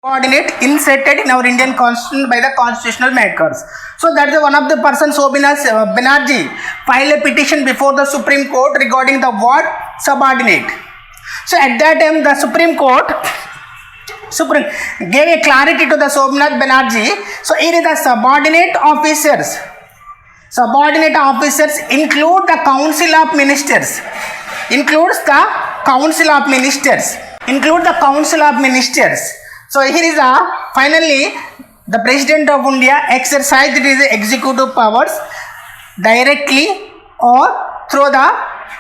Coordinate inserted in our Indian constitution by the constitutional makers. So that is one of the persons, Sobinas Banerjee, filed a petition before the Supreme Court regarding the word subordinate. So at that time the Supreme Court gave a clarity to the Sobinath Banerjee. So here is the subordinate officers. Subordinate officers include the Council of Ministers. Includes the Council of Ministers. Include the Council of Ministers. So here is finally the President of India exercised his executive powers directly or through the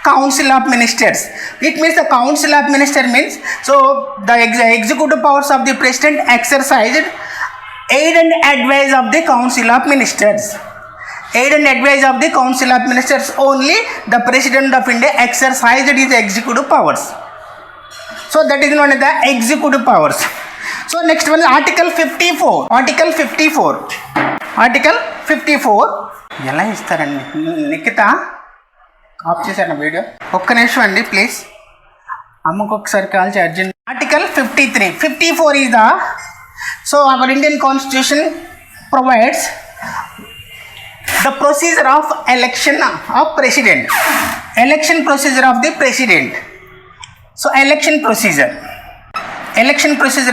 Council of Ministers. It means the Council of Ministers means, so the executive powers of the President exercised aid and advice of the Council of Ministers. Aid and advice of the Council of Ministers only the President of India exercised his executive powers. So that is known as the executive powers. So next one is Article 54. Article 54. Article 54. ఎలా ఇస్తారండి Nikhita of చేశాను video ఒక్క నిమిషం అండి please అమ్మకు ఒకసారి call చేయి urgent. Article 53. 54 is the, so our Indian constitution provides the procedure of election of president. Election procedure of the president. So election procedure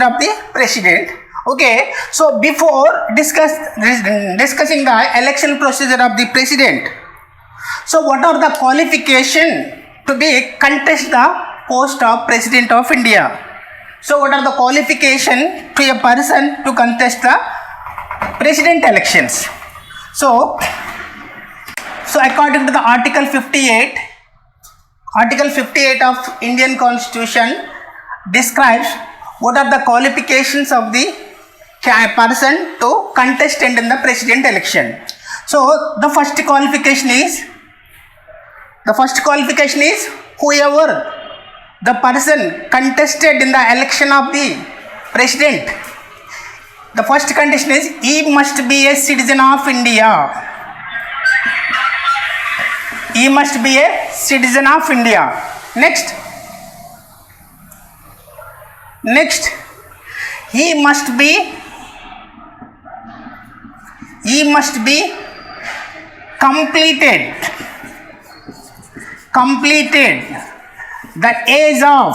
of the president. Okay, so before discussing the election procedure of the president, so what are the qualification to be contest the post of president of India? So what are the qualification to a person to contest the president elections? So according to the Article 58 of Indian Constitution describes what are the qualifications of the person to contest in the president election. So the first qualification is whoever the person contested in the election of the president, the first condition is he must be a citizen of India. He must be a citizen of India. Next, he must be completed the age of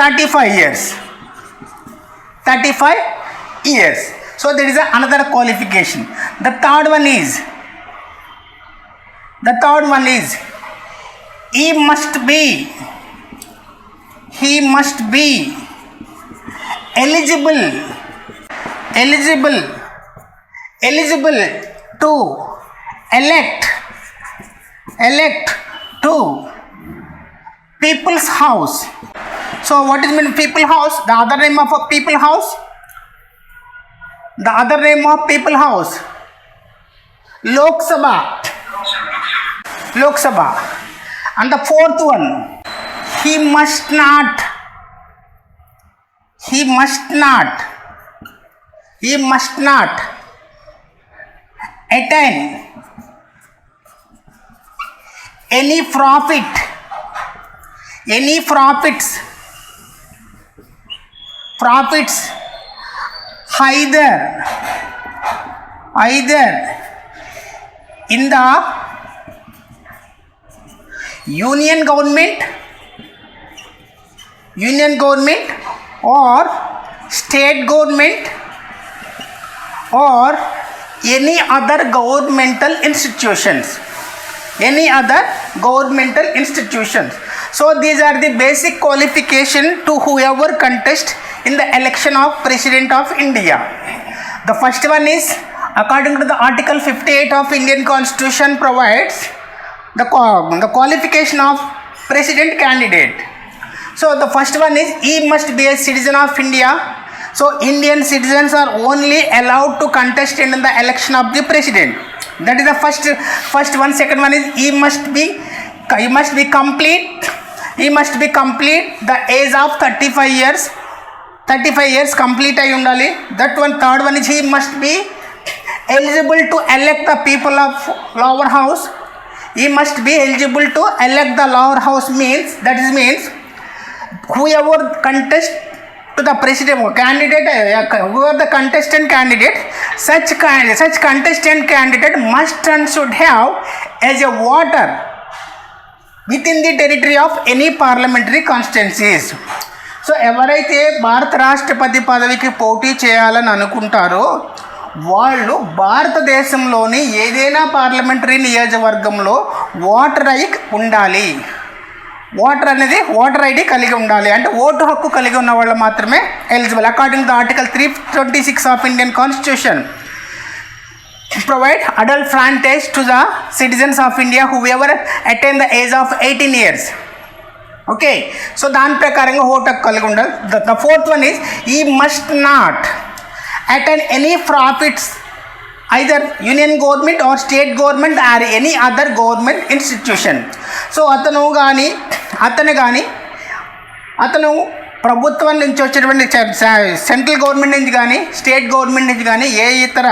35 years. So there is another qualification. The third one is he must be eligible to elect to People's House. So what is mean People House? The other name of a People House? The other name of People House, Lok Sabha. And the fourth one, he must not attain any profits either in the union government or state government or any other governmental institutions. So these are the basic qualification to whoever contest in the election of President of India. The first one is, according to the Article 58 of Indian Constitution provides the qualification of president candidate. So the first one is he must be a citizen of India. So Indian citizens are only allowed to contest in the election of the president. That is the first one. Second one is he must be complete the age of 35 years complete ayi undali. That one. Third one is he must be eligible to elect the people of lower house. He must be eligible to elect the lower house means whoever contest to the president candidate, whoever the contestant candidate, such contestant candidate must and should have as a voter within the territory of any parliamentary constituencies. So ఎవరైతే భారత రాష్ట్రపతి పదవికి పోటీ చేయాలని అనుకుంటారో వాళ్ళు భారతదేశంలోని ఏదైనా పార్లమెంటరీ నియోజకవర్గంలో ఓటర్ ఐ ఉండాలి. ఓటర్ ఐడి కలిగి ఉండాలి, అంటే ఓటు హక్కు కలిగి ఉన్న వాళ్ళు మాత్రమే eligible. According to article 326 of Indian constitution provide adult franchise to the citizens of India whoever attain the age of 18 years. Okay, so దాని ప్రకారంగా ఓటు హక్కు కలిగి ఉండాలి. ద ఫోర్త్ వన్ ఈజ్ ఈ must not attend any profits either union government or state government or any other government institution. So అతను ప్రభుత్వం నుంచి వచ్చేటువంటి సెంట్రల్ గవర్నమెంట్ నుంచి కానీ స్టేట్ గవర్నమెంట్ నుంచి కానీ ఏ ఇతర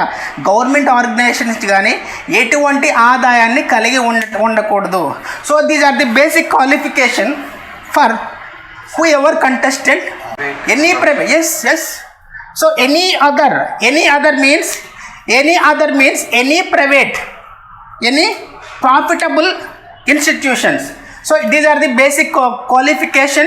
గవర్నమెంట్ ఆర్గనైజేషన్ నుంచి కానీ ఎటువంటి ఆదాయాన్ని కలిగి ఉండకూడదు. So these are the basic qualification for whoever contestant any private. Yes so any other means any private, any profitable institutions. So these are the basic qualifications